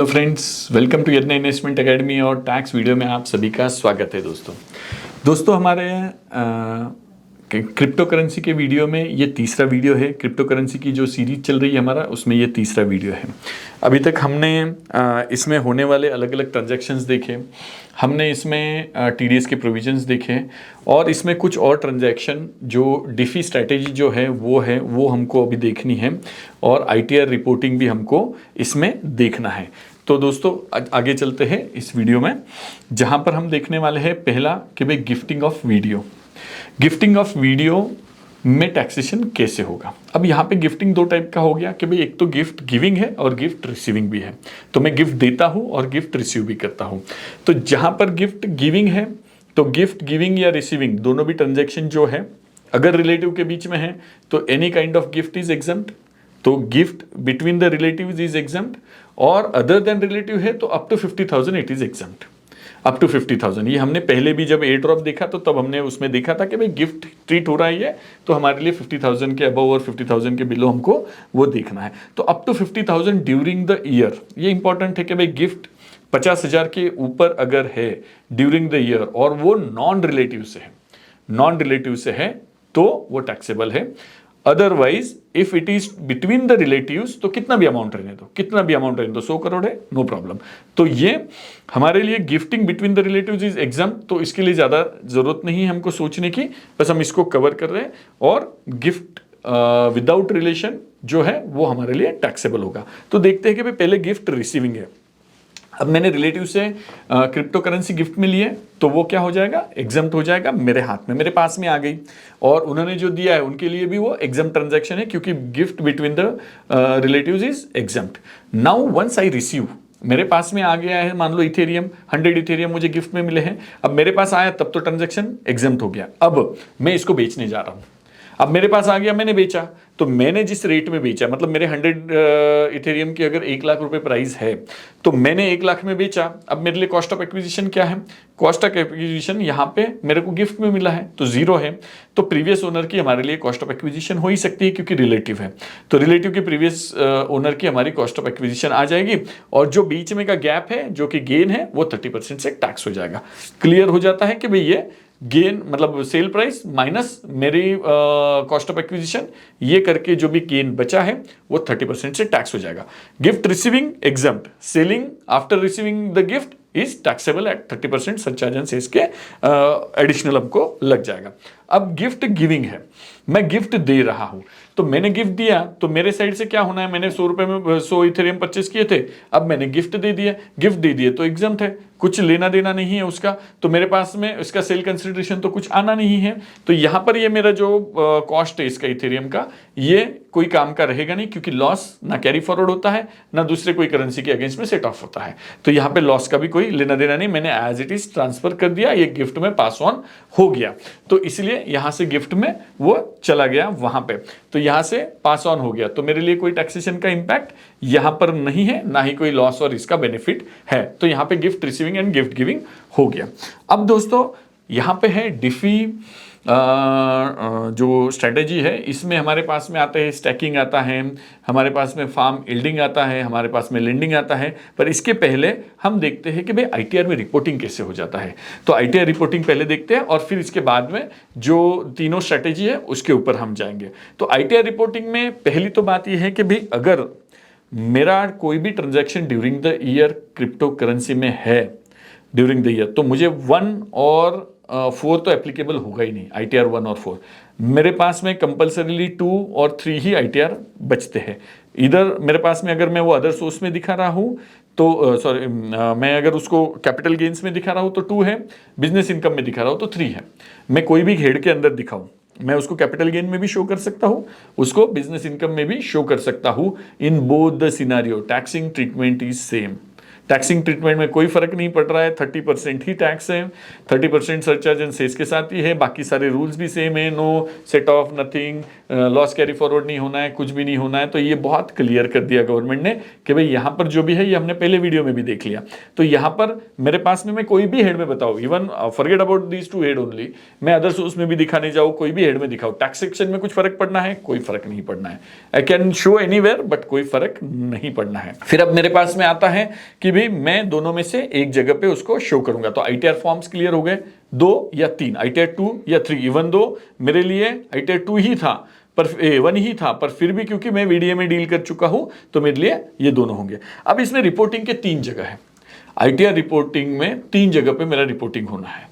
Hello friends, welcome to यज्ञ investment academy और tax video में आप सभी का स्वागत है। दोस्तों हमारे क्रिप्टो करेंसी के वीडियो में ये तीसरा वीडियो है। क्रिप्टो करेंसी की जो सीरीज चल रही है हमारा, उसमें ये तीसरा वीडियो है। अभी तक हमने इसमें होने वाले अलग अलग ट्रांजैक्शंस देखे, हमने इसमें टीडीएस के प्रोविजंस देखे और इसमें कुछ और ट्रांजैक्शन जो डिफी स्ट्रैटेजी जो है वो हमको अभी देखनी है और आईटीआर रिपोर्टिंग भी हमको इसमें देखना है। तो दोस्तों आगे चलते हैं इस वीडियो में, जहां पर हम देखने वाले हैं पहला कि भाई gifting of video. Gifting of video में टैक्सेशन कैसे होगा। अब यहाँ पे गिफ्टिंग दो टाइप का हो गया कि भाई एक तो गिफ्ट गिविंग है और गिफ्ट रिसीविंग भी है। तो मैं गिफ्ट देता हूँ और गिफ्ट रिसीव भी करता हूँ। तो जहाँ पर गिफ्ट गिविंग है तो गिफ्ट गिविंग या रिसीविंग दोनों भी ट्रांजेक्शन जो है अगर रिलेटिव के बीच में है तो any kind of gift is exempt. तो gift between the relatives is exempt और अदर देन रिलेटिव है तो up to 50,000 it is exempt. Up to 50,000 ये हमने पहले भी जब एयर ड्रॉप देखा तो तब हमने उसमें देखा था कि भाई गिफ्ट ट्रीट हो रहा है ये, तो हमारे लिए 50,000 के अबव और 50,000 के बिलो हमको वो देखना है। तो up to 50,000 during the year, ये इंपॉर्टेंट है कि भाई गिफ्ट 50,000 के ऊपर अगर है ड्यूरिंग द ईयर और वो नॉन रिलेटिव से है तो वो टैक्सेबल है। Otherwise if it is between the relatives तो कितना भी अमाउंट रहने दो 100 करोड़ है, नो प्रॉब्लम। तो ये हमारे लिए gifting between the relatives is exempt, तो इसके लिए ज्यादा जरूरत नहीं है हमको सोचने की, बस हम इसको कवर कर रहे हैं। और गिफ्ट विदाउट रिलेशन जो है वो हमारे लिए टैक्सेबल होगा। तो देखते हैं कि भाई पहले गिफ्ट रिसीविंग है। अब मैंने रिलेटिव से क्रिप्टो करेंसी गिफ्ट में लिए तो वो क्या हो जाएगा, एग्जम्प्ट हो जाएगा। मेरे हाथ में, मेरे पास में आ गई और उन्होंने जो दिया है उनके लिए भी वो एग्जम्प्ट ट्रांजैक्शन है क्योंकि gift between the relatives is exempt. Now once I receive, मेरे पास में आ गया है, मान लो इथेरियम 100 इथेरियम मुझे गिफ्ट में मिले हैं। अब मेरे पास आया तब तो ट्रांजैक्शन एग्जम्प्ट हो गया। अब मैं इसको बेचने जा रहा हूं। अब मेरे पास आ गया, मैंने बेचा, तो मैंने जिस रेट में बेचा, मतलब मेरे 100 इथेरियम की अगर 1 लाख रुपए प्राइस है तो मैंने 1 लाख में बेचा। अब मेरे लिए कॉस्ट ऑफ एक्विजिशन क्या है, कॉस्ट ऑफ एक्विजिशन यहाँ पे मेरे को गिफ्ट में मिला है तो 0 है। तो प्रीवियस ओनर की हमारे लिए कॉस्ट ऑफ एक्विजिशन हो ही सकती है क्योंकि रिलेटिव है, तो रिलेटिव की प्रीवियस ओनर की हमारी कॉस्ट ऑफ एक्विजिशन आ जाएगी और जो बीच में का गैप है जो कि गेन है वो 30% से टैक्स हो जाएगा। क्लियर हो जाता है कि भाई ये गेन मतलब सेल प्राइस माइनस मेरी कॉस्ट ऑफ एक्विजिशन, ये करके जो भी गेन बचा है वो 30% से टैक्स हो जाएगा। Gift receiving exempt, selling after receiving the gift is taxable at 30%, surcharge and cess के एडिशनल हमको लग जाएगा। अब गिफ्ट गिविंग है, मैं गिफ्ट दे रहा हूं, तो मैंने गिफ्ट दिया तो मेरे साइड से क्या होना है, मैंने 100 रुपए में 100 इथेरियम परचेस किए थे, अब मैंने गिफ्ट दे दिया, गिफ्ट दे दिए तो एग्जम्प्ट है, कुछ लेना देना नहीं है उसका, तो मेरे पास में इसका सेल कंसिडरेशन तो कुछ आना नहीं है। तो यहां पर ये मेरा जो कॉस्ट है इसका इथेरियम का, ये कोई काम का रहेगा नहीं क्योंकि लॉस ना कैरी फॉरवर्ड होता है ना दूसरे कोई करेंसी के अगेंस्ट में सेट ऑफ होता है। तो यहाँ पे लॉस का भी कोई लेना देना नहीं, मैंने एज इट इज ट्रांसफर कर दिया, ये गिफ्ट में पास ऑन हो गया। तो इसलिए यहां से गिफ्ट में वो चला गया वहां पे, तो यहां से पास ऑन हो गया, तो मेरे लिए कोई टैक्सेशन का इंपैक्ट यहां पर नहीं है, ना ही कोई लॉस और इसका बेनिफिट है। तो यहां पे gift receiving end gift giving हो गया। अब दोस्तों यहां पे है डिफी जो स्ट्रेटेजी है, इसमें हमारे पास में आते हैं स्टैकिंग आता है, हमारे पास में फार्म यील्डिंग आता है, हमारे पास में लेंडिंग आता है। पर इसके पहले हम देखते हैं कि भाई आईटीआर में रिपोर्टिंग कैसे हो जाता है। तो आईटीआर रिपोर्टिंग पहले देखते हैं और फिर इसके बाद में जो तीनों स्ट्रेटेजी है उसके ऊपर हम जाएंगे। तो आईटीआर रिपोर्टिंग में पहली तो बात यह है कि भाई अगर मेरा कोई भी transaction during the year crypto currency में है ड्यूरिंग द ईयर, तो मुझे 1 और 4 तो एप्लीकेबल होगा ही नहीं, आईटीआर 1 और 4। मेरे पास में कंपल्सरीली 2 और 3 ही आईटीआर बचते हैं। इधर मेरे पास में अगर मैं वो अदर सोर्स में दिखा रहा हूँ तो मैं अगर उसको कैपिटल गेन्स में दिखा रहा हूँ तो 2 है, बिजनेस इनकम में दिखा रहा हूँ तो 3 है। मैं कोई भी हेड के अंदर दिखाऊं, मैं उसको कैपिटल गेन में भी शो कर सकता हूं, उसको बिजनेस इनकम में भी शो कर सकता हूं। In both the scenario taxing treatment is same. Taxing treatment में कोई फर्क नहीं पड़ रहा है, 30% ही टैक्स है, 30% सरचार्ज एंड सेस के साथ ही है, बाकी सारे रूल्स भी सेम है, no set off nothing, loss carry forward नहीं होना है, कुछ भी नहीं होना है। तो ये बहुत क्लियर कर दिया गवर्नमेंट ने कि भाई यहाँ पर जो भी है ये हमने पहले वीडियो में भी देख लिया। तो यहाँ पर मेरे पास में मैं कोई भी हेड में बताऊँ, even forget about these 2 head only, मैं अदर सोर्स में भी दिखाने जाऊँ, कोई भी हेड में दिखाऊँ, टैक्स सेक्शन में कुछ फर्क पड़ना है, कोई फर्क नहीं पड़ना है। I can show anywhere but कोई फर्क नहीं पड़ना है। फिर अब मेरे पास में आता है कि भाई मैं दोनों में से एक जगह पे उसको शो करूंगा। तो ITR फॉर्म्स क्लियर हो गए, 2 या 3, ITR 2 या 3, इवन दो मेरे लिए ITR 2 ही था पर 1 ही था, पर फिर भी क्योंकि मैं VDA में डील कर चुका हूं तो मेरे लिए ये दोनों होंगे। अब इसमें रिपोर्टिंग के 3 जगह है, ITR रिपोर्टिंग में 3 जगह पे मेरा रिपोर्टिंग होना है।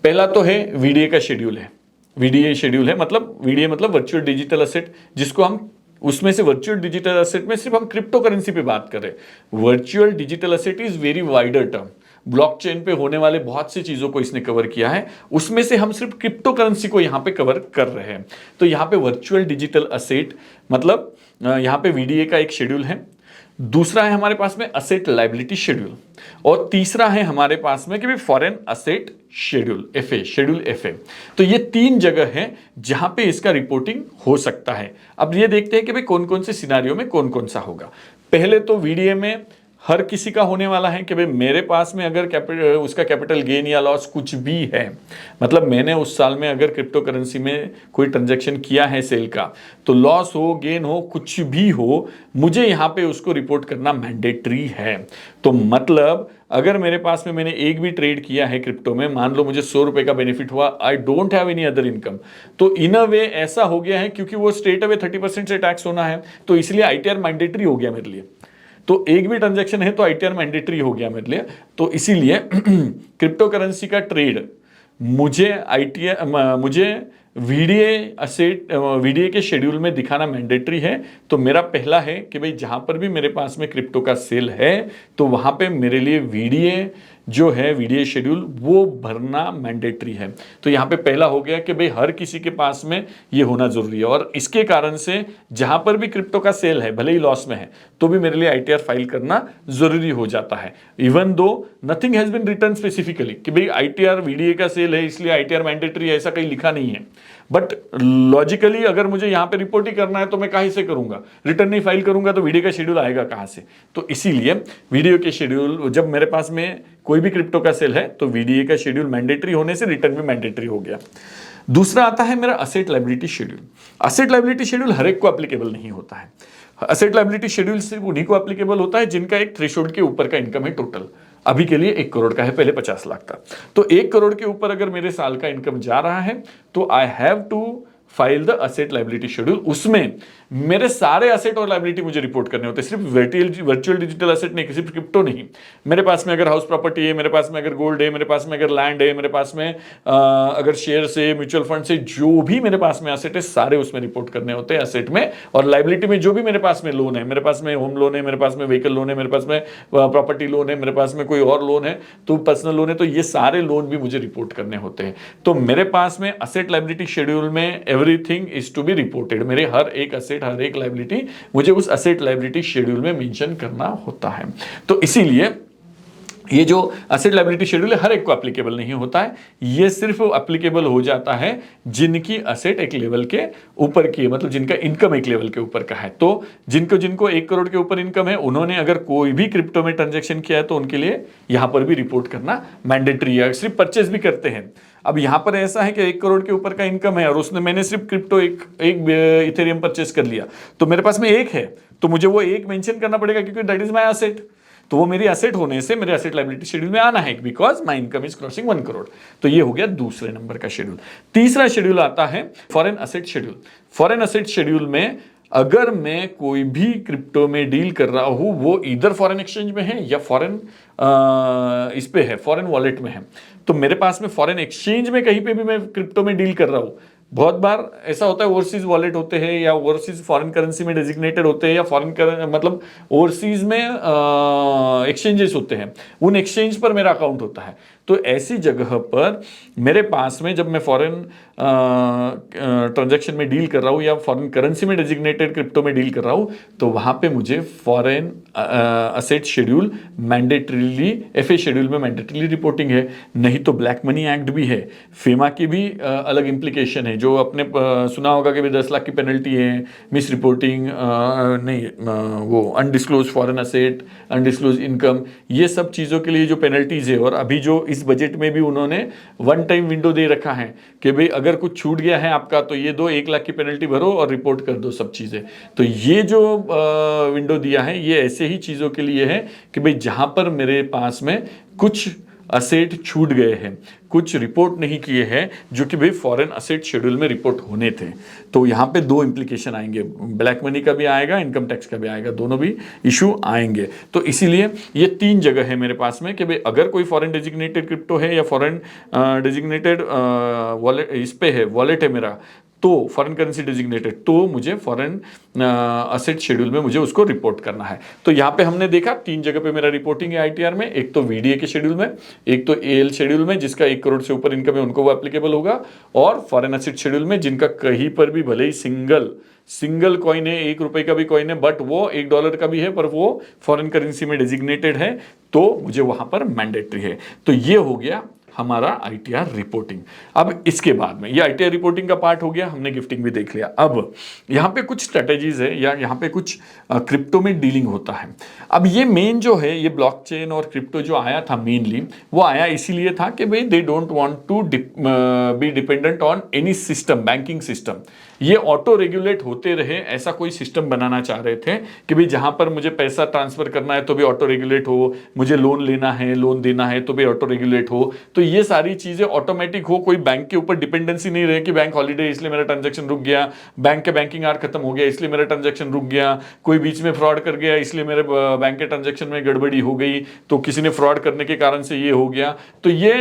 पहला तो है VDA का शेड्यूल है, VDA शेड्यूल है, मतलब VDA मतलब वर्चुअल डिजिटल असेट, जिसको हम उसमें से वर्चुअल डिजिटल असेट में सिर्फ हम क्रिप्टो करेंसी पे बात कर रहे हैं। Virtual digital asset is very wider term, blockchain पे होने वाले बहुत सी चीजों को इसने कवर किया है, उसमें से हम सिर्फ क्रिप्टो करेंसी को यहाँ पे कवर कर रहे हैं। तो यहाँ पे वर्चुअल डिजिटल असेट मतलब यहाँ पे VDA का एक शेड्यूल है, दूसरा है हमारे पास में असेट लायबिलिटी शेड्यूल, और तीसरा है हमारे पास में कि भाई foreign asset schedule, FA schedule FA। तो ये 3 जगह है जहां पे इसका रिपोर्टिंग हो सकता है। अब ये देखते हैं कि भाई कौन कौन से सिनारियो में कौन कौन सा होगा। पहले तो VDA में हर किसी का होने वाला है कि भाई मेरे पास में अगर उसका कैपिटल गेन या लॉस कुछ भी है, मतलब मैंने उस साल में अगर क्रिप्टो करेंसी में कोई ट्रांजैक्शन किया है सेल का, तो लॉस हो गेन हो कुछ भी हो, मुझे यहाँ पे उसको रिपोर्ट करना मैंडेटरी है। तो मतलब अगर मेरे पास में मैंने एक भी ट्रेड किया है क्रिप्टो में, मान लो मुझे 100 रुपए का बेनिफिट हुआ, I don't have any other income, तो इन अ वे ऐसा हो गया है क्योंकि वो स्ट्रेट अवे 30% से टैक्स होना है, तो इसलिए ITR मैंडेटरी हो गया मेरे लिए। तो एक भी ट्रांजैक्शन है तो ITR मैंडेटरी हो गया मेरे लिए। तो इसीलिए क्रिप्टो करेंसी का ट्रेड मुझे VDA के शेड्यूल में दिखाना मैंडेटरी है। तो मेरा पहला है कि भाई जहां पर भी मेरे पास में क्रिप्टो का सेल है तो वहां पे मेरे लिए VDA जो है VDA शेड्यूल वो भरना मैंडेटरी है। तो यहाँ पे पहला हो गया कि भाई हर किसी के पास में ये होना जरूरी है, और इसके कारण से जहां पर भी क्रिप्टो का सेल है, भले ही लॉस में है, तो भी मेरे लिए ITR फाइल करना जरूरी हो जाता है। Even though nothing has been written specifically कि भाई ITR VDA का सेल है इसलिए ITR मैंडेटरी है, ऐसा कहीं लिखा नहीं है। बट लॉजिकली अगर मुझे यहाँ पे रिपोर्ट ही करना है तो मैं कहीं से करूंगा, रिटर्न नहीं फाइल करूंगा तो VDA का शेड्यूल आएगा कहां से। तो इसीलिए VDA के शेड्यूल, जब मेरे पास में कोई भी क्रिप्टो का सेल है तो VDA का शेड्यूल मैंडेटरी होने से रिटर्न भी मैंडेटरी हो गया। दूसरा आता है मेरा asset liability schedule. Asset liability schedule हर एक को एप्लीकेबल नहीं होता है। असेट लायबिलिटी शेड्यूल सिर्फ उन्हीं को एप्लीकेबल होता है जिनका एक थ्रेशोल्ड के ऊपर का इनकम है टोटल। अभी के लिए 1 करोड़ का है, पहले 50 लाख था। तो 1 करोड़ के ऊपर अगर मेरे साल का इनकम जा रहा है तो I have to file the asset liability schedule. उसमें मेरे सारे असेट और लायबिलिटी मुझे रिपोर्ट करने होते हैं, सिर्फ वर्चुअल डिजिटल असेट नहीं, सिर्फ क्रिप्टो नहीं। मेरे पास में अगर हाउस प्रॉपर्टी है, मेरे पास में अगर गोल्ड है, मेरे पास में अगर लैंड है, मेरे पास में अगर शेयर से, म्यूचुअल फंड से, जो भी मेरे पास में असेट है सारे उसमें रिपोर्ट करने होते हैं असेट में। और लायबिलिटी में जो भी मेरे पास में लोन है, मेरे पास में होम लोन है, मेरे पास में व्हीकल लोन है, मेरे पास में प्रॉपर्टी लोन है, मेरे पास में कोई और लोन है तो पर्सनल लोन है, तो ये सारे लोन भी मुझे रिपोर्ट करने होते हैं। तो मेरे पास में असेट लायबिलिटी शेड्यूल में everything is to be reported. मेरे हर एक असेट, हर एक लायबिलिटी मुझे उस असेट लायबिलिटी शेड्यूल में मेंशन करना होता है। तो इसीलिए ये जो असेट लायबिलिटी शेड्यूल है हर एक को एप्लीकेबल नहीं होता है, ये सिर्फ एप्लीकेबल हो जाता है जिनकी असेट एक लेवल के ऊपर की है, मतलब जिनका इनकम एक लेवल के ऊपर का है। तो जिनको 1 करोड़ के ऊपर इनकम है, उन्होंने अगर कोई भी क्रिप्टो में ट्रांजैक्शन किया है तो उनके लिए यहां पर भी रिपोर्ट करना मैंडेटरी है। सिर्फ परचेज भी करते हैं। अब यहां पर ऐसा है कि 1 करोड़ के ऊपर का इनकम है और मैंने सिर्फ क्रिप्टो एक इथेरियम परचेज कर लिया, तो मेरे पास में एक है तो मुझे वो एक मेंशन करना पड़ेगा क्योंकि दैट इज माय एसेट। तो वो मेरी एसेट होने से मेरे एसेट लायबिलिटी शेड्यूल में आना है because my income is crossing 1 crore. तो ये हो गया दूसरे नंबर का शेड्यूल। तीसरा शेड्यूल आता है foreign asset schedule. Foreign asset schedule में अगर मैं कोई भी क्रिप्टो में डील कर रहा हूं, वो इधर फॉरेन एक्सचेंज में है या फॉरेन इस पे है, फॉरेन वॉलेट में है, तो मेरे पास में फॉरेन एक्सचेंज में कहीं पे भी मैं क्रिप्टो में डील कर रहा हूं। बहुत बार ऐसा होता है ओवरसीज वॉलेट होते हैं या ओवरसीज फॉरेन करेंसी में डेजिग्नेटेड होते हैं या मतलब ओवरसीज में एक्सचेंजेस होते हैं, उन एक्सचेंज पर मेरा अकाउंट होता है। तो ऐसी जगह पर मेरे पास में जब मैं फॉरेन ट्रांजैक्शन में डील कर रहा हूँ या फॉरेन करेंसी में डेजिग्नेटेड क्रिप्टो में डील कर रहा हूँ, तो वहां पे मुझे foreign asset schedule mandatorily, FA schedule में मैंडेटरीली रिपोर्टिंग है। नहीं तो ब्लैक मनी एक्ट भी है, फेमा की भी अलग इंप्लीकेशन है, जो आपने सुना होगा कि 10 लाख की पेनल्टी है, मिस रिपोर्टिंग, वो undisclosed foreign asset, undisclosed income, ये सब चीज़ों के लिए जो पेनल्टीज है। और अभी जो इस बजट में भी उन्होंने वन टाइम विंडो दे रखा है कि भाई अगर कुछ छूट गया है आपका तो ये दो 1 लाख की पेनल्टी भरो और रिपोर्ट कर दो सब चीज़ें। तो ये जो विंडो दिया है ये ऐसे ही चीज़ों के लिए है कि भाई जहां पर मेरे पास में कुछ असेट छूट गए हैं, कुछ रिपोर्ट नहीं किए हैं, जो कि भाई फॉरेन असेट शेड्यूल में रिपोर्ट होने थे, तो यहाँ पे 2 इंप्लीकेशन आएंगे, ब्लैक मनी का भी आएगा, इनकम टैक्स का भी आएगा, दोनों भी इशू आएंगे। तो इसीलिए ये 3 जगह है मेरे पास में कि भाई अगर कोई फॉरेन डेजिग्नेटेड क्रिप्टो है या फॉरेन डेजिग्नेटेड वॉलेट इस पे है, वॉलेट है मेरा, तो फॉरेन करेंसी डेजिग्नेटेड, तो मुझे फॉरेन असेट शेड्यूल में मुझे उसको रिपोर्ट करना है। तो यहाँ पे हमने देखा 3 जगह पे मेरा रिपोर्टिंग है आईटीआर में, एक तो वीडीए के शेड्यूल में, एक तो एएल शेड्यूल में जिसका 1 करोड़ से ऊपर इनकम है उनको वो एप्लीकेबल होगा, और फॉरेन असेट शेड्यूल में जिनका कहीं पर भी भले ही सिंगल कॉइन है, 1 रुपए का भी कॉइन है, बट वो $1 का भी है पर वो फॉरेन करेंसी में डेजिग्नेटेड है, तो मुझे वहां पर मैंडेटरी है। तो ये हो गया हमारा आईटीआर रिपोर्टिंग। अब इसके बाद में ये आईटीआर रिपोर्टिंग का पार्ट हो गया, हमने गिफ्टिंग भी देख लिया। अब यहाँ पे कुछ स्ट्रेटेजीज है या यहाँ पे कुछ क्रिप्टो में डीलिंग होता है। अब ये मेन जो है ये ब्लॉकचेन और क्रिप्टो जो आया था मेनली, वो आया इसीलिए था कि भाई they don't want to be dependent on any system, banking system. ये ऑटो रेगुलेट होते रहे, ऐसा कोई सिस्टम बनाना चाह रहे थे कि भाई जहां पर मुझे पैसा ट्रांसफर करना है तो भी ऑटो रेगुलेट हो, मुझे लोन लेना है, लोन देना है तो भी ऑटो रेगुलेट हो। तो ये सारी चीजें ऑटोमेटिक हो, कोई बैंक के ऊपर डिपेंडेंसी नहीं रहे कि बैंक हॉलीडे इसलिए मेरा ट्रांजैक्शन रुक गया, बैंक के बैंकिंग आवर खत्म हो गया इसलिए मेरा ट्रांजैक्शन रुक गया, कोई बीच में फ्रॉड कर गया इसलिए मेरे बैंक के ट्रांजैक्शन में गड़बड़ी हो गई, तो किसी ने फ्रॉड करने के कारण से ये हो गया। तो ये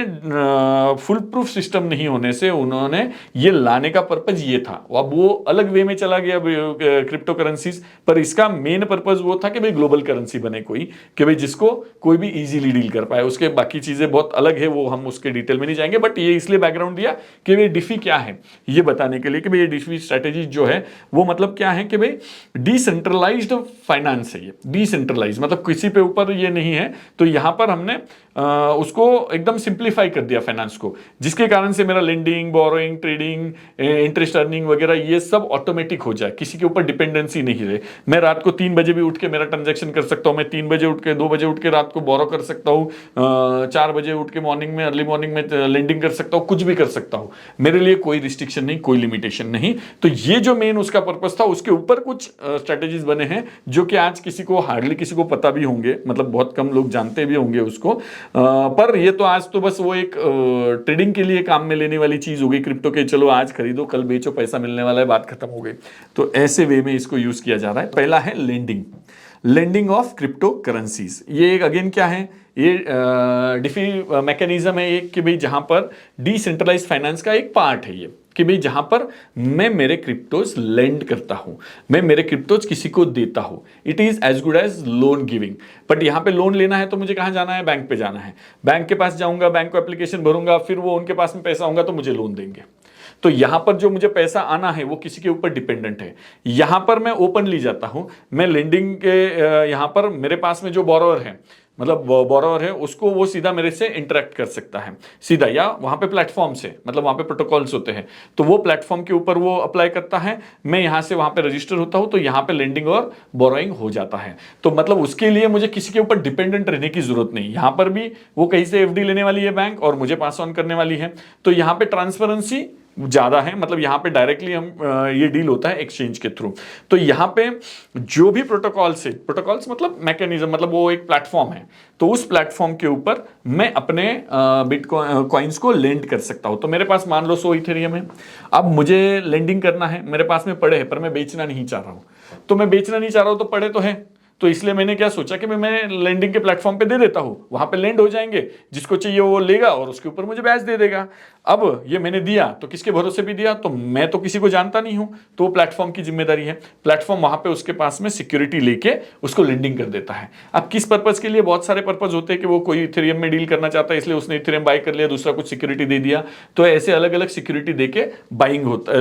फुल प्रूफ सिस्टम नहीं होने से उन्होंने ये लाने का पर्पज ये था। अब वो अलग वे में चला गया क्रिप्टो करेंसीज, पर इसका मेन पर्पज वो था कि भाई ग्लोबल करेंसी बने कोई, कि भाई जिसको कोई भी इजीली डील कर पाए। उसके बाकी चीजें बहुत अलग है, वो हम उसके डिटेल में नहीं जाएंगे, बट ये इसलिए बैकग्राउंड दिया कि भाई डिफी क्या है ये बताने के लिए कि भाई ये डिफी स्ट्रेटेजी जो है वो मतलब क्या है कि भाई डिसेंट्रलाइज्ड फाइनेंस है। ये डिसेंट्रलाइज मतलब किसी पे ऊपर ये नहीं है, तो यहां पर हमने उसको एकदम सिंप्लीफाई कर दिया फाइनेंस को, जिसके कारण से मेरा lending, borrowing, trading, interest earning वगैरह ये सब ऑटोमेटिक हो जाए, किसी के ऊपर डिपेंडेंसी नहीं रहे। मैं रात को 3 बजे भी उठ के मेरा ट्रांजैक्शन कर सकता हूं, मैं 3 बजे उठ के 2 बजे उठ के रात को बोरो कर सकता हूं, 4 बजे उठ के मॉर्निंग में, अर्ली मॉर्निंग में लेंडिंग कर सकता हूं, कुछ भी कर सकता हूं। मेरे लिए कोई रिस्ट्रिक्शन नहीं, कोई लिमिटेशन नहीं। तो ये जो मेन उसका पर्पस था, उसके ऊपर कुछ स्ट्रेटेजीज बने हैं जो कि आज किसी को हार्डली किसी को पता भी होंगे, मतलब बहुत कम लोग जानते भी होंगे उसको, पर ये तो आज तो बस वो एक ट्रेडिंग के लिए काम में लेने वाली चीज हो गई क्रिप्टो के, चलो आज खरीदो कल बेचो पैसा मिलने वाला है, बात खत्म हो गई। तो ऐसे वे में इसको यूज किया जा रहा है। पहला है लेंडिंग ऑफ क्रिप्टो करेंसीज। ये एक अगेन क्या है, ये डिफी मैकेनिज्म है एक, कि भाई जहां पर डिसेंट्रलाइज्ड फाइनेंस का एक पार्ट है ये, कि भाई जहां पर मैं मेरे क्रिप्टोज लेंड करता हूं, मैं मेरे क्रिप्टोज किसी को देता हूं। It is as good as loan giving. But यहां पे लोन लेना है तो मुझे कहां जाना है, बैंक पे जाना है, बैंक के पास जाऊंगा, बैंक को एप्लीकेशन भरूंगा, फिर वो उनके पास में पैसा होगा तो मुझे लोन देंगे। तो यहां पर जो मुझे पैसा आना है वो किसी के ऊपर डिपेंडेंट है। यहां पर मैं ओपनली जाता हूं, मैं लेंडिंग के यहां पर मेरे पास में जो बोरोवर है, मतलब बोरोवर है, उसको वो सीधा मेरे से इंटरेक्ट कर सकता है सीधा, या वहां पे प्लेटफॉर्म से, मतलब वहां पे प्रोटोकॉल्स होते हैं, तो वो प्लेटफॉर्म के ऊपर वो अप्लाई करता है, मैं यहां से वहां पे रजिस्टर होता हूं, तो यहां पे लेंडिंग और बोरोइंग हो जाता है। तो मतलब उसके लिए मुझे किसी के ऊपर डिपेंडेंट रहने की जरूरत नहीं। यहां पर भी वो कहीं से एफडी लेने वाली है बैंक और मुझे पास ऑन करने वाली है, तो यहां पे ट्रांसपेरेंसी ज्यादा है, मतलब यहां पे डायरेक्टली हम ये डील होता है एक्सचेंज के थ्रू। तो यहां पे जो भी प्रोटोकॉल्स मतलब मैकेनिज्म, मतलब वो एक प्लेटफॉर्म है, तो उस प्लेटफॉर्म के ऊपर मैं अपने बिटकॉइन कॉइन्स को लेंड कर सकता हूं। तो मेरे पास मान लो 100 इथेरियम है, अब मुझे लेंडिंग करना है, मेरे पास में पड़े हैं पर मैं बेचना नहीं चाह रहा हूं। तो मैं बेचना नहीं चाह रहा हूं तो पड़े तो है, तो इसलिए मैंने क्या सोचा कि मैं लेंडिंग के प्लेटफॉर्म पे दे देता हूं, वहां पे लेंड हो जाएंगे, जिसको चाहिए वो लेगा और उसके ऊपर मुझे ब्याज दे देगा। अब ये मैंने दिया तो किसके भरोसे भी दिया, तो मैं तो किसी को जानता नहीं हूं, तो प्लेटफॉर्म की जिम्मेदारी है। प्लेटफॉर्म वहां पे उसके पास में सिक्योरिटी लेके उसको लेंडिंग कर देता है। अब किस पर्पज के लिए, बहुत सारे पर्पज होते हैं कि वो कोई इथेरियम में डील करना चाहता है इसलिए उसने इथेरियम बाय कर लिया, दूसरा कुछ सिक्योरिटी दे दिया, तो ऐसे अलग अलग सिक्योरिटी देके बाइंग होता,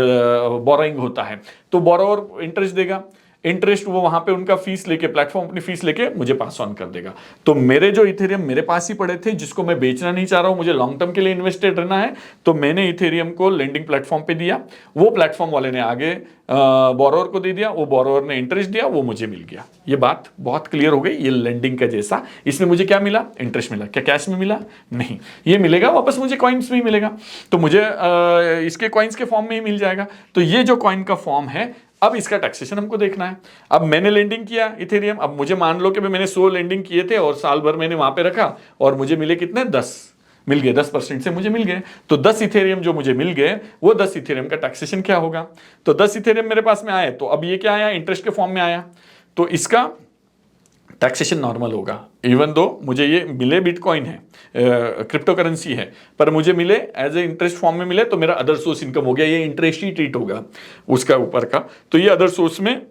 बोरोइंग होता है। तो बोरोवर इंटरेस्ट देगा, इंटरेस्ट वो वहां पे उनका फीस लेके, प्लेटफॉर्म अपनी फीस लेके मुझे पास ऑन कर देगा। तो मेरे जो इथेरियम मेरे पास ही पड़े थे, जिसको मैं बेचना नहीं चाह रहा हूं, मुझे लॉन्ग टर्म के लिए इन्वेस्टेड रहना है, तो मैंने इथेरियम को लेंडिंग प्लेटफॉर्म पे दिया, वो प्लेटफॉर्म वाले ने आगे बोरोवर को दे दिया, वो बोरोवर ने इंटरेस्ट दिया, वो मुझे मिल गया। ये बात बहुत क्लियर हो गई। ये लेंडिंग का जैसा, इसमें मुझे क्या मिला, इंटरेस्ट मिला। क्या कैश में मिला? नहीं, ये मिलेगा वापस मुझे कॉइन्स में ही मिलेगा, तो मुझे इसके कॉइन्स के फॉर्म में ही मिल जाएगा। तो ये जो कॉइन का फॉर्म है, अब इसका टैक्सेशन हमको देखना है। अब मैंने लेंडिंग किया इथेरियम, अब मुझे मान लो कि मैंने 100 लेंडिंग किए थे और साल भर मैंने वहां पे रखा और मुझे मिले कितने, 10 मिल गए, 10% से मुझे मिल गए। तो 10 इथेरियम जो मुझे मिल गए, वो 10 इथेरियम का टैक्सेशन क्या होगा? तो 10 इथेरियम मेरे पास में आए, तो अब ये क्या आया, इंटरेस्ट के फॉर्म में आया, तो इसका टैक्सेशन नॉर्मल होगा। इवन दो मुझे ये मिले बिटकॉइन है, क्रिप्टो करेंसी है, पर मुझे मिले एज ए इंटरेस्ट फॉर्म में मिले, तो मेरा अदर सोर्स इनकम हो गया, ये इंटरेस्ट ही ट्रीट होगा उसका ऊपर का, तो ये अदर सोर्स में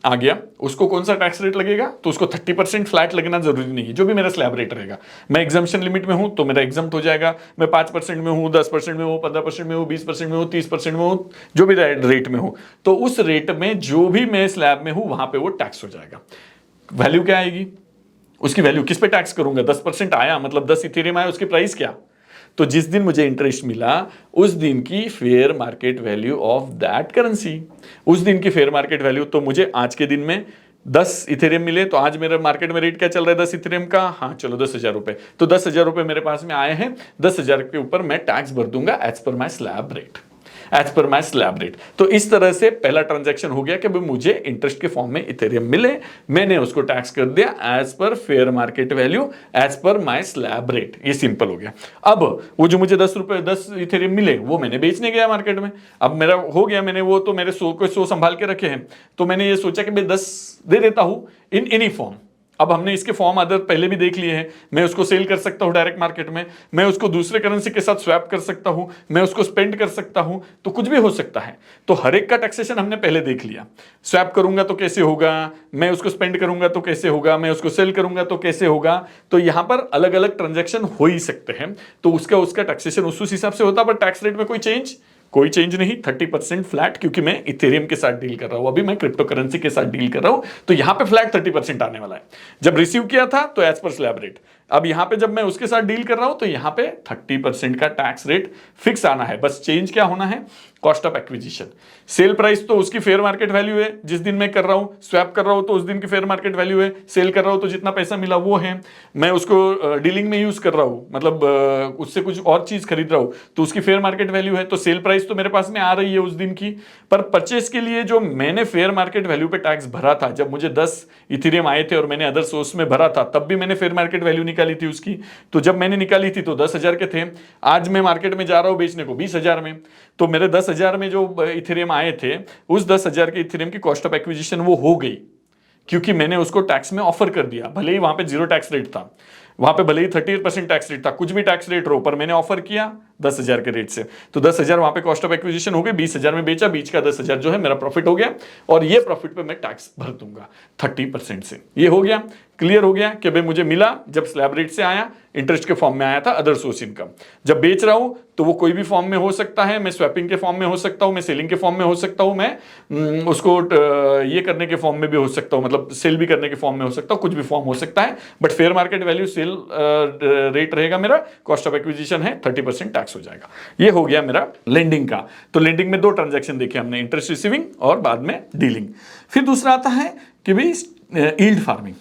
आ गया। उसको कौन सा टैक्स रेट लगेगा, तो उसको 30% फ्लैट लगना जरूरी नहीं है, जो भी मेरा स्लैब रेट रहेगा। मैं एग्जाम्पशन लिमिट में हूं तो मेरा एग्जाम्प्ट हो जाएगा। मैं 5% में हूं, 10% में हूं, 15% में हूं, 20% में हूं, 30% में हूं, जो भी रेट में हूं, तो उस रेट में जो भी मैं स्लैब में हूं वहां पे वो टैक्स हो जाएगा। वैल्यू क्या आएगी, उसकी वैल्यू किस पे टैक्स करूंगा? 10% आया मतलब 10 इथेरियम आया, उसकी प्राइस क्या? तो जिस दिन मुझे इंटरेस्ट मिला उस दिन की fair market value of that currency, उस दिन की फेयर मार्केट वैल्यू। तो मुझे आज के दिन में 10 इथेरियम मिले, तो आज मेरे मार्केट में रेट क्या चल रहा है 10 इथेरियम का? हाँ चलो 10,000 रुपए, तो 10,000 रुपए मेरे पास में आए हैं, 10,000 के ऊपर मैं टैक्स भर दूंगा एज पर माई स्लैब रेट, एज पर माई स्लैब रेट। तो इस तरह से पहला ट्रांजैक्शन हो गया कि मुझे इंटरेस्ट के फॉर्म में इथेरियम मिले, मैंने उसको टैक्स कर दिया as per fair market value, as per माई स्लैब रेट। ये सिंपल हो गया। अब वो जो मुझे 10 इथेरियम मिले वो मैंने बेचने गया मार्केट में, अब मेरा हो गया, मैंने वो तो मेरे 100 संभाल के रखे हैं, तो मैंने ये सोचा कि मैं 10 दे देता हूं इन एनी फॉर्म। अब हमने इसके फॉर्म अदर पहले भी देख लिए हैं, मैं उसको सेल कर सकता हूं डायरेक्ट मार्केट में, मैं उसको दूसरे करेंसी के साथ स्वैप कर सकता हूं, मैं उसको स्पेंड कर सकता हूं, तो कुछ भी हो सकता है। तो हर एक का टैक्सेशन हमने पहले देख लिया। स्वैप करूंगा तो कैसे होगा, मैं उसको स्पेंड करूंगा तो कैसे होगा, मैं उसको सेल करूंगा तो कैसे होगा, तो यहां पर अलग अलग ट्रांजेक्शन हो ही सकते हैं। तो उसका टैक्सेशन उस हिसाब से होता है, पर टैक्स रेट में कोई चेंज नहीं, 30% फ्लैट, क्योंकि मैं इथेरियम के साथ डील कर रहा हूं, अभी मैं क्रिप्टो करेंसी के साथ डील कर रहा हूं, तो यहां पे फ्लैट 30% आने वाला है। जब रिसीव किया था तो एज पर स्लैब रेट, अब यहां पे जब मैं उसके साथ डील कर रहा हूं तो यहां पे 30% का टैक्स रेट फिक्स आना है। बस चेंज क्या होना है, cost of acquisition. Sale price तो उसकी फेयर मार्केट वैल्यू है जिस दिन मैं कर रहा हूं, स्वैप कर रहा हूं तो उस दिन की फेयर मार्केट वैल्यू है, सेल कर रहा हूं तो जितना पैसा मिला वो है, मैं उसको डीलिंग में यूज कर रहा हूं, मतलब उससे कुछ और चीज खरीद रहा हूं तो उसकी फेयर मार्केट वैल्यू है। तो सेल प्राइस तो मेरे पास में आ रही है उस दिन की, पर परचेस के लिए जो मैंने फेयर मार्केट वैल्यू पे टैक्स भरा था, जब मुझे 10 इथेरियम आए थे और मैंने अदर सोर्स में भरा था, तब भी मैंने फेयर मार्केट वैल्यू निकाली थी उसकी। तो जब मैंने निकाली थी तो 10,000 के थे, आज मैं मार्केट में जा रहा हूं बेचने को 20,000 में, तो मेरे 10,000 में जो इथेरियम आए थे उस 10,000 के इथेरियम की कॉस्ट ऑफ एक्विजिशन वो हो गई, क्योंकि मैंने उसको टैक्स में ऑफर कर दिया। भले ही वहां पे 0 टैक्स रेट था, वहां पे भले ही 30% टैक्स रेट था, कुछ भी टैक्स रेट रहो, पर मैंने ऑफर किया 10,000 के रेट से, तो 10,000 वहां पे कॉस्ट ऑफ एक्विजिशन हो गई, 20,000 में बेचा, बीच का 10,000 जो है मेरा प्रॉफिट हो गया, और ये प्रॉफिट पे मैं टैक्स भर दूंगा 30% से। ये हो गया, क्लियर हो गया कि भाई मुझे मिला जब स्लैब रेट से आया, इंटरेस्ट के फॉर्म में आया था, अदर सोर्स इनकम। जब बेच रहा हूं तो वो कोई भी फॉर्म में हो सकता है, मैं स्वैपिंग के फॉर्म में हो सकता हूं, मैं सेलिंग के फॉर्म में हो सकता हूं, मैं उसको ये करने के फॉर्म में भी हो सकता हूं, मतलब सेल भी करने के फॉर्म में हो सकता हूं, कुछ भी फॉर्म हो सकता है, but fair market value cell rate रहेगा मेरा, कॉस्ट ऑफ एक्विजिशन है, 30% टैक्स हो जाएगा। ये हो गया मेरा लेंडिंग का। तो लेंडिंग में 2 ट्रांजैक्शन देखे हमने, इंटरेस्ट रिसीविंग और बाद में डीलिंग। फिर दूसरा आता है कि भाई यील्ड फार्मिंग।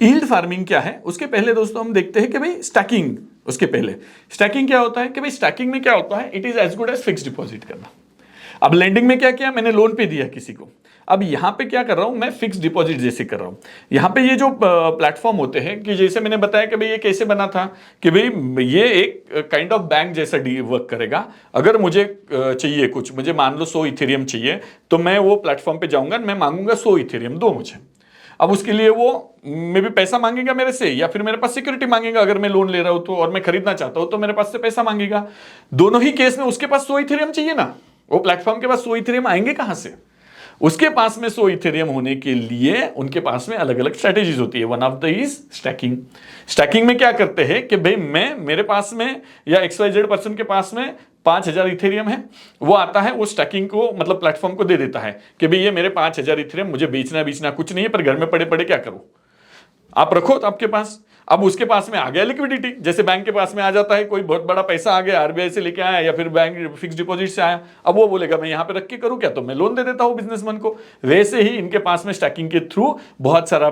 यील्ड फार्मिंग क्या है, उसके पहले दोस्तों हम देखते हैं कि भाई स्टैकिंग। उसके पहले स्टैकिंग क्या होता है कि भाई स्टैकिंग में क्या होता है, it is as good as fix deposit करना। अब लेंडिंग में क्या किया, मैंने लोन पे दिया किसी को, अब यहां पे क्या कर रहा हूं मैं, फिक्स डिपॉजिट जैसे कर रहा हूं। यहां पे ये जो प्लेटफॉर्म होते हैं, कि जैसे मैंने बताया कि भाई ये कैसे बना था, कि भाई ये एक काइंड ऑफ बैंक जैसा वर्क करेगा। अगर मुझे चाहिए कुछ, मुझे मान लो 100 इथेरियम चाहिए, तो मैं वो प्लेटफॉर्म पे जाऊंगा, मैं मांगूंगा 100 इथेरियम दो मुझे। अब उसके लिए वो मे भी पैसा मांगेगा मेरे से, या फिर मेरे पास सिक्योरिटी मांगेगा अगर मैं लोन ले रहा हूं तो, और मैं खरीदना चाहता हूं तो मेरे पास से पैसा मांगेगा। दोनों ही केस में उसके पास 100 इथेरियम चाहिए ना, वो प्लेटफॉर्म के पास 100 इथेरियम आएंगे कहां से? उसके पास में 100 इथेरियम होने के लिए उनके पास में अलग अलग स्ट्रेटेजीज होती है। One of the is stacking. Stacking में क्या करते हैं कि भाई मेरे पास में या XYZ पर्सन के पास में 5000 इथेरियम है, वो आता है, वो स्टैकिंग को मतलब प्लेटफॉर्म को दे देता है कि भाई ये मेरे 5000 इथेरियम, मुझे बेचना कुछ नहीं है, पर घर में पड़े पड़े क्या करूं, आप रखो तो आपके पास। अब उसके पास में आ गया लिक्विडिटी, जैसे बैंक के पास में आ जाता है, कोई बहुत बड़ा पैसा आ गया, RBI से लेके आया या फिर बैंक फिक्स डिपॉजिट से आया, अब वो बोलेगा मैं यहां पे रख के करूं क्या, तो मैं लोन दे देता हूं बिजनेसमैन को। वैसे ही इनके पास में स्टैकिंग के थ्रू बहुत सारा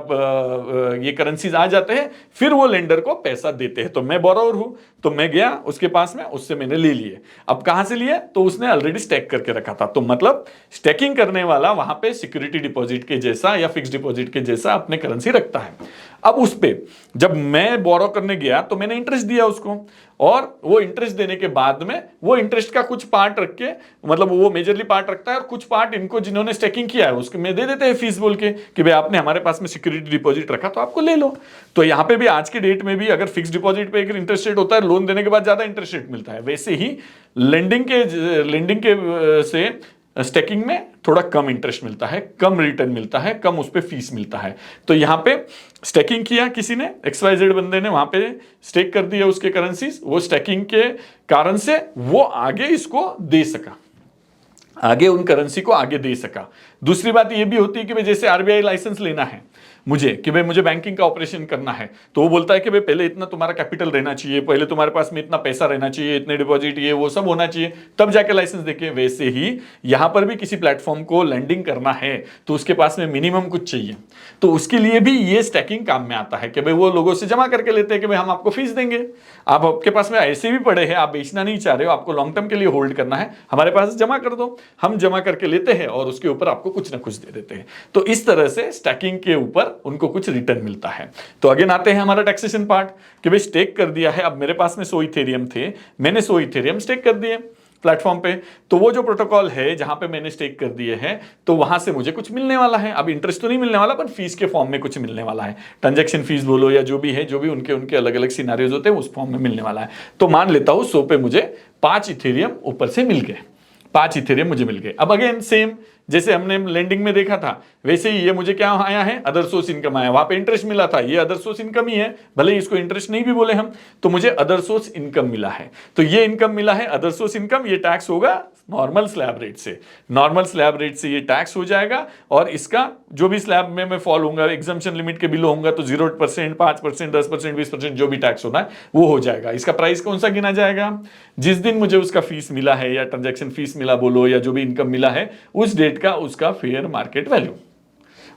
ये करेंसीज आ जाते हैं, फिर वो लेंडर को पैसा देते हैं। तो मैं बोरोवर हूं, तो मैं गया उसके पास में, उससे मैंने ले लिए। अब कहां से लिए, तो उसने ऑलरेडी स्टैक करके रखा था, तो मतलब स्टैकिंग करने वाला वहां पे सिक्योरिटी डिपॉजिट के जैसा या फिक्स डिपॉजिट के जैसा अपने करेंसी रखता है। अब उस पे जब मैं बोरो करने गया तो मैंने इंटरेस्ट दिया उसको, और वो इंटरेस्ट देने के बाद में वो इंटरेस्ट का कुछ पार्ट रख के, मतलब वो मेजरली पार्ट रखता है, और कुछ पार्ट इनको जिन्होंने स्टेकिंग किया है उसके में दे देते हैं फीस बोल के कि भाई आपने हमारे पास में सिक्योरिटी डिपॉजिट रखा तो आपको ले लो। तो यहां पे भी आज के डेट में भी अगर फिक्स डिपॉजिट पे एक इंटरेस्ट रेट होता है, लोन देने के बाद ज्यादा इंटरेस्ट रेट मिलता है, वैसे ही लेंडिंग के से स्टेकिंग में थोड़ा कम इंटरेस्ट मिलता है, कम रिटर्न मिलता है, कम उस पर फीस मिलता है। तो यहां पे स्टेकिंग किया किसी ने, XYZ बंदे ने वहां पे स्टेक कर दिया उसके करेंसीज, वो स्टेकिंग के कारण से वो आगे इसको दे सका, आगे उन करेंसी को आगे दे सका। दूसरी बात ये भी होती है कि भाई जैसे RBI लाइसेंस लेना है मुझे, कि भाई मुझे बैंकिंग का ऑपरेशन करना है, तो वो बोलता है कि भाई पहले इतना तुम्हारा कैपिटल रहना चाहिए, पहले तुम्हारे पास में इतना पैसा रहना चाहिए, इतने डिपॉजिट ये वो सब होना चाहिए, तब जाके लाइसेंस देके। वैसे ही यहां पर भी किसी प्लेटफॉर्म को लैंडिंग करना है तो उसके पास में मिनिमम कुछ चाहिए, तो उसके लिए भी ये स्टैकिंग काम में आता है कि भाई वो लोगों से जमा करके लेते हैं कि भाई हम आपको फीस देंगे, आप आपके पास में ऐसे भी पड़े हैं, आप बेचना नहीं चाह रहे हो, आपको लॉन्ग टर्म के लिए होल्ड करना है, हमारे पास जमा कर दो, हम जमा करके लेते हैं और उसके ऊपर आपको कुछ ना कुछ दे देते हैं। तो इस तरह से स्टैकिंग के ऊपर उनको कुछ रिटर्न मिलता है। तो अगेन आते हैं हमारा टैक्सेशन पार्ट कि भाई स्टेक कर दिया है, अब मेरे पास में 100 इथेरियम थे, मैंने 100 इथेरियम स्टेक कर दिए प्लेटफॉर्म पे, तो वो जो प्रोटोकॉल है जहां पे मैंने स्टेक कर दिए हैं, तो वहां से मुझे कुछ मिलने वाला है। अब इंटरेस्ट तो नहीं मिलने वाला, पर फीस के फॉर्म में कुछ मिलने वाला है, ट्रांजैक्शन फीस बोलो या जो भी है, जो भी उनके अलग अलग सिनारियोज होते हैं उस फॉर्म में मिलने वाला है। तो मान लेता हूं 100 पे मुझे 5 इथेरियम ऊपर से मिल गए, 5 इथेरियम मुझे मिल गए। अब अगेन सेम जैसे हमने लेंडिंग में देखा था, वैसे ही ये मुझे क्या आया है, अदर सोर्स इनकम आया, वहां पे इंटरेस्ट मिला था, ये अदर सोर्स इनकम ही है, भले ही इसको इंटरेस्ट नहीं भी बोले हम, तो मुझे अदर सोर्स इनकम मिला है। तो ये इनकम मिला है अदर सोर्स इनकम, ये टैक्स होगा नॉर्मल स्लैब रेट से, नॉर्मल स्लैब रेट से ये टैक्स हो जाएगा, और इसका जो भी स्लैब में मैं फॉल होऊंगा, एग्जम्पशन लिमिट के बिलो होऊंगा, तो 0%, 5%, 10%, 20% जो भी टैक्स होना है वो हो जाएगा। इसका प्राइस कौन सा गिना जाएगा, जिस दिन मुझे उसका फीस मिला है या ट्रांजैक्शन फीस मिला बोलो या जो भी इनकम मिला है, उस डेट का उसका फेयर मार्केट वैल्यू,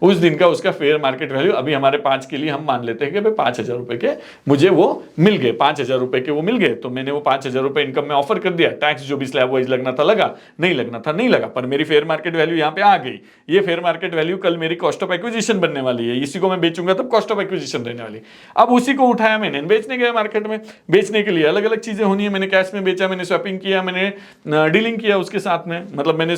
उस दिन का उसका फेयर मार्केट वैल्यू। अभी हमारे 5 के लिए हम मान लेते हैं कि भाई 5000 रुपए के मुझे वो मिल गए, 5000 रुपए के वो मिल गए, तो मैंने वो 5000 रुपए इनकम में ऑफर कर दिया, टैक्स जो भी स्लैब वाइज लगना था लगा, नहीं लगना था नहीं लगा, पर मेरी फेयर मार्केट वैल्यू यहाँ पे आ गई। ये फेयर मार्केट वैल्यू कल मेरी कॉस्ट ऑफ एक्विजिशन बनने वाली है, इसी को मैं बेचूंगा तब कॉस्ट ऑफ एक्विजिशन रहने वाली। अब उसी को उठाया मैंने, बेचने गया मार्केट में, बेचने के लिए अलग अलग चीजें होनी है, मैंने कैश में बेचा, मैंने स्वैपिंग किया, मैंने डीलिंग किया उसके साथ में, मतलब मैंने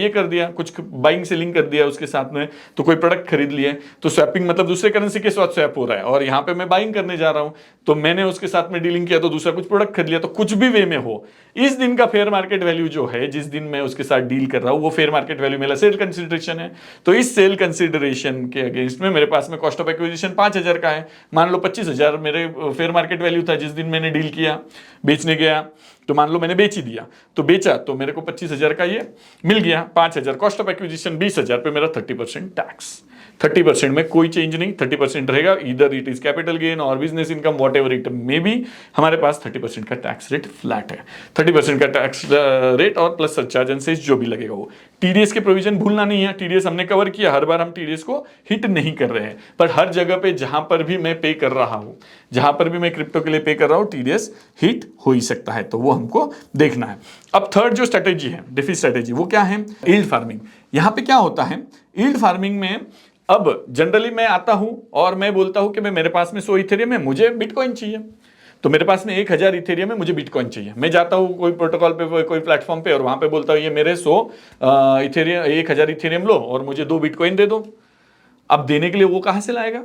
ये कर दिया, कुछ बाइंग सेलिंग कर दिया उसके साथ में, तो कोई प्रोडक्ट खरीद लिया, तो स्वैपिंग मतलब दूसरे करेंसी के साथ स्वैप हो रहा है, और यहां पे मैं बाइंग करने जा रहा हूं, तो मैंने उसके साथ में डीलिंग किया, तो दूसरा कुछ प्रोडक्ट खरीद लिया। तो कुछ भी वे में हो, इस दिन का फेयर मार्केट वैल्यू जो है, जिस दिन मैं उसके साथ डील कर रहा हूं, वो फेयर मार्केट वैल्यू मेरा सेल कंसिडरेशन है। तो इस सेल कंसिडरेशन के अगेंस्ट में मेरे पास में कॉस्ट ऑफ एक्विजिशन 5000 का है, मान लो 25000 मेरे फेयर मार्केट वैल्यू था जिस दिन मैंने डील किया, बेचने गया, तो मान लो मैंने बेच ही दिया, तो बेचा तो मेरे को 25000 का ये मिल गया, 5000 कॉस्ट ऑफ एक्विजिशन, 20000 पे मेरा 30% टैक्स, 30% में कोई चेंज नहीं, 30% रहेगा, इधर इट इज कैपिटल गेन और business income what ever it may be, हमारे पास 30% का टैक्स रेट फ्लैट है, 30% का टैक्स रेट और प्लस सरचार्ज एंड सेस जो भी लगेगा वो। टीडीएस के प्रोविजन भूलना नहीं है, टीडीएस हमने कवर किया, हर बार हम टीडीएस को हिट नहीं कर रहे हैं, पर हर जगह पे जहां पर भी मैं पे कर रहा हूं, जहां पर भी मैं क्रिप्टो के लिए पे कर रहा हूं, टीडीएस हिट हो ही सकता है, तो वो हमको देखना है। अब थर्ड जो स्ट्रेटेजी है, डिफी स्ट्रेटेजी, वो क्या है, यील्ड फार्मिंग। यहां पे क्या होता है, यील्ड फार्मिंग में अब जनरली मैं आता हूं और मैं बोलता हूं कि मैं, मेरे पास में 100 इथेरियम है, मुझे बिटकॉइन चाहिए, तो मेरे पास में 1000 इथेरियम है, मुझे बिटकॉइन चाहिए। मैं जाता हूं कोई प्रोटोकॉल पे, कोई प्लेटफॉर्म पे, और वहां पे बोलता हूं ये मेरे 100 इथेरियम, 1000 इथेरियम लो और मुझे 2 बिटकॉइन दे दो। अब देने के लिए वो कहाँ से लाएगा,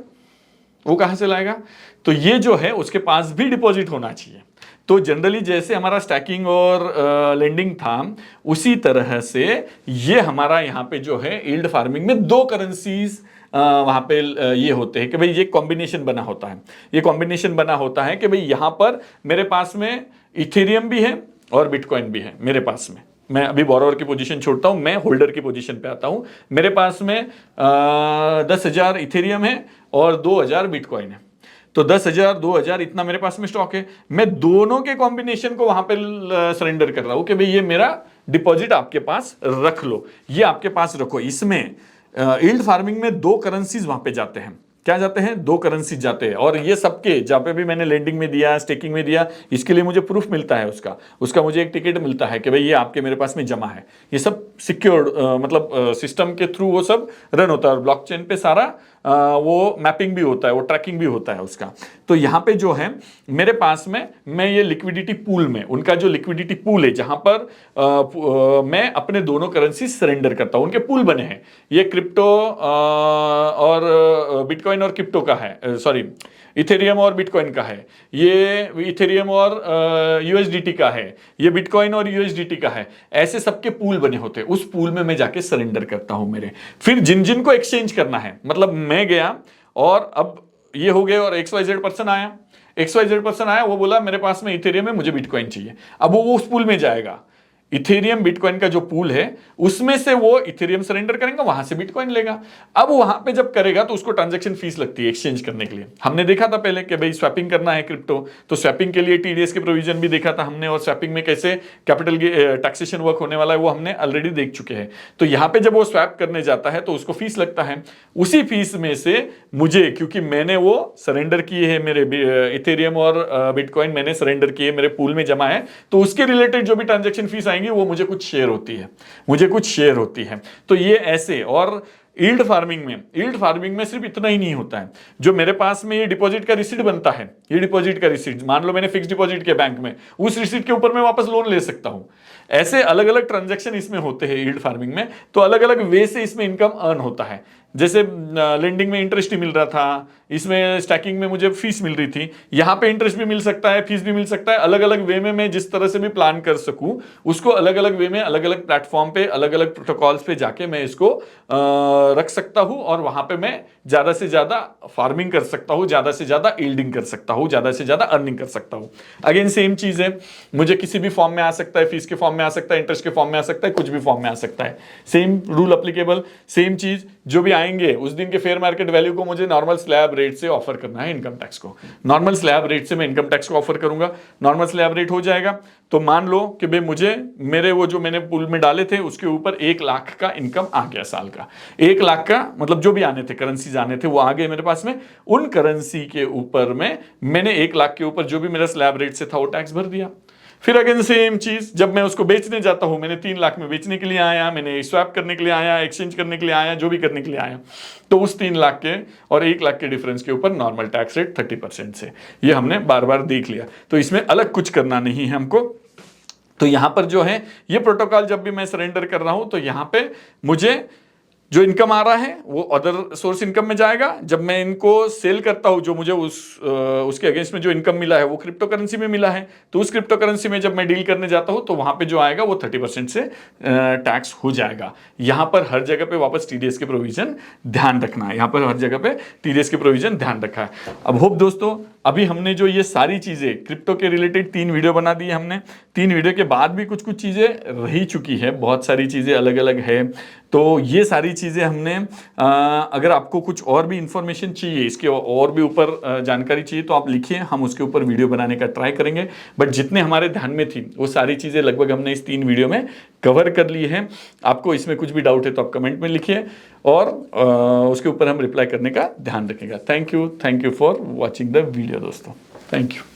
वो कहाँ से लाएगा? तो ये जो है उसके पास भी डिपॉजिट होना चाहिए। तो जनरली जैसे हमारा स्टैकिंग और लेंडिंग था, उसी तरह से ये हमारा यहाँ पे जो है यील्ड फार्मिंग में दो करेंसीज वहाँ पे ये होते हैं कि भाई ये कॉम्बिनेशन बना होता है। ये कॉम्बिनेशन बना होता है कि भाई यहाँ पर मेरे पास में इथेरियम भी है और बिटकॉइन भी है मेरे पास में। मैं अभी बोरोवर की पोजीशन छोड़ता हूँ, मैं होल्डर की पोजीशन पे आता हूँ। मेरे पास में 10,000 इथेरियम है और 2,000 बिटकॉइन है। तो 10,000 2,000 इतना मेरे पास में स्टॉक है। मैं दोनों के कॉम्बिनेशन को वहां पे सरेंडर कर रहा हूं कि भाई ये मेरा डिपॉजिट आपके पास रख लो, ये आपके पास रखो। इसमें यील्ड फार्मिंग में दो करेंसीज वहां पे जाते हैं। क्या जाते हैं? दो करेंसीज जाते हैं। और ये सबके जहाँ पे भी मैंने लेंडिंग में दिया, स्टेकिंग में दिया, इसके लिए मुझे प्रूफ मिलता है उसका मुझे एक टिकट मिलता है कि भाई ये आपके मेरे पास में जमा है। ये सब सिक्योर्ड मतलब सिस्टम के थ्रू वो सब रन होता है और ब्लॉकचेन पे सारा वो मैपिंग भी होता है, वो ट्रैकिंग भी होता है उसका। तो यहाँ पे जो है मेरे पास में, मैं ये लिक्विडिटी पूल में, उनका जो लिक्विडिटी पूल है जहां पर मैं अपने दोनों करेंसी सरेंडर करता हूं, उनके पूल बने हैं। ये क्रिप्टो और बिटकॉइन और क्रिप्टो का है, सॉरी इथेरियम और बिटकॉइन का है, ये इथेरियम और यूएसडीटी का है, ये बिटकॉइन और यूएसडीटी का है। ऐसे सबके पूल बने होते हैं। उस पूल में मैं जाके सरेंडर करता हूं मेरे। फिर जिन जिन को एक्सचेंज करना है, मतलब मैं गया और अब ये हो गए और XYZ पर्सन आया, वो बोला मेरे पास में इथेरियम है, मुझे बिटकॉइन चाहिए। अब वो उस पूल में जाएगा। इथेरियम बिटकॉइन का जो पूल है उसमें से वो इथेरियम सरेंडर करेंगे, वहां से बिटकॉइन लेगा। अब वहां पे जब करेगा तो उसको ट्रांजैक्शन फीस लगती है एक्सचेंज करने के लिए। हमने देखा था पहले कि भाई स्वैपिंग करना है क्रिप्टो, तो स्वैपिंग के लिए टीडीएस के प्रोविजन भी देखा था हमने, और स्वैपिंग में कैसे कैपिटल टैक्सेशन वर्क होने वाला है वो हमने ऑलरेडी देख चुके हैं। तो यहाँ पे जब वो स्वैप करने जाता है तो उसको फीस लगता है। उसी फीस में से मुझे, क्योंकि मैंने वो सरेंडर किए हैं, मेरे इथेरियम और बिटकॉइन मैंने सरेंडर किए, मेरे पूल में जमा है, तो उसके रिलेटेड जो भी ट्रांजैक्शन फीस वो मुझे कुछ शेयर होती है। तो ये ऐसे। और यील्ड फार्मिंग में सिर्फ इतना ही नहीं होता है। जो मेरे पास में ये डिपॉजिट का रिसीट बनता है, ये डिपॉजिट का रिसीट, मान लो मैंने फिक्स डिपॉजिट किया बैंक में, उस रिसीट के ऊपर मैं वापस लोन ले सकता हूं। ऐसे अलग अलग ट्रांजैक्शन इसमें होते हैं यील्ड फार्मिंग में। तो अलग अलग वे से इसमें इनकम अर्न होता है। जैसे लेंडिंग में इंटरेस्ट ही मिल रहा था, इसमें स्टैकिंग में मुझे फीस मिल रही थी, यहाँ पे इंटरेस्ट भी मिल सकता है, फीस भी मिल सकता है। अलग अलग वे में मैं जिस तरह से भी प्लान कर सकूं, उसको अलग अलग वे में, अलग अलग प्लेटफॉर्म पे, अलग अलग प्रोटोकॉल्स पे जाके मैं इसको रख सकता हूं। और वहां पे मैं ज्यादा से ज्यादा फार्मिंग कर सकता हूं, ज्यादा से ज्यादा यील्डिंग कर सकता हूं, ज्यादा से ज्यादा अर्निंग कर सकता हूं। अगेन सेम चीज है, मुझे किसी भी फॉर्म में आ सकता है, फीस के फॉर्म में आ सकता है, इंटरेस्ट के फॉर्म में आ सकता है, कुछ भी फॉर्म में आ सकता है। सेम रूल अप्लीकेबल, सेम चीज। जो भी आएंगे उस दिन के फेयर मार्केट वैल्यू को मुझे नॉर्मल स्लैब रेट से ऑफर करना है इनकम टैक्स को। नॉर्मल स्लैब रेट से मैं इनकम टैक्स को ऑफर करूंगा। नॉर्मल स्लैब रेट हो जाएगा तो मान लो कि भाई मुझे मेरे वो जो मैंने पूल में डाले थे उसके ऊपर 1 लाख का इनकम आ गया साल का। 1 लाख का मतलब जो भी आने थे, करेंसीज आने थे, वो आ गए मेरे पास में। उन करेंसी के ऊपर में मैंने 1 लाख के ऊपर जो भी मेरा स्लैब रेट से था वो टैक्स भर दिया। फिर अगेन सेम चीज, जब मैं उसको बेचने जाता हूं, मैंने 3 लाख में बेचने के लिए आया, मैंने स्वैप करने के लिए आया, एक्सचेंज करने के लिए आया, जो भी करने के लिए आया, तो उस 3 लाख के और 1 लाख के डिफरेंस के ऊपर नॉर्मल टैक्स रेट 30% से। ये हमने बार बार देख लिया। तो इसमें अलग कुछ करना नहीं है हमको। तो यहां पर जो है ये प्रोटोकॉल जब भी मैं सरेंडर कर रहा हूं तो यहां पे मुझे जो इनकम आ रहा है वो अदर सोर्स इनकम में जाएगा। जब मैं इनको सेल करता हूं, जो मुझे उसके अगेंस्ट में जो इनकम मिला है वो क्रिप्टो करेंसी में मिला है, तो उस क्रिप्टो करेंसी में जब मैं डील करने जाता हूं तो वहां पे जो आएगा वो 30% से टैक्स हो जाएगा। यहां पर हर जगह पे वापस टीडीएस के प्रोविजन ध्यान रखना है। यहां पर हर जगह पे टीडीएस के प्रोविजन ध्यान रखा है। अब होप दोस्तों, अभी हमने जो ये सारी चीजें क्रिप्टो के रिलेटेड 3 वीडियो बना दी हमने। 3 वीडियो के बाद भी कुछ कुछ चीजें रही चुकी है, बहुत सारी चीजें अलग अलग है। तो ये सारी चीजें हमने अगर आपको कुछ और भी इंफॉर्मेशन चाहिए, इसके और भी ऊपर जानकारी चाहिए तो आप लिखिए, हम उसके ऊपर वीडियो बनाने का ट्राई करेंगे। बट जितने हमारे ध्यान में थी वो सारी चीजें लगभग हमने इस 3 वीडियो में कवर कर ली है। आपको इसमें कुछ भी डाउट है तो आप कमेंट में लिखिए और उसके ऊपर हम रिप्लाई करने का ध्यान रखेंगे। Thank you for watching the video दोस्तों। Thank you.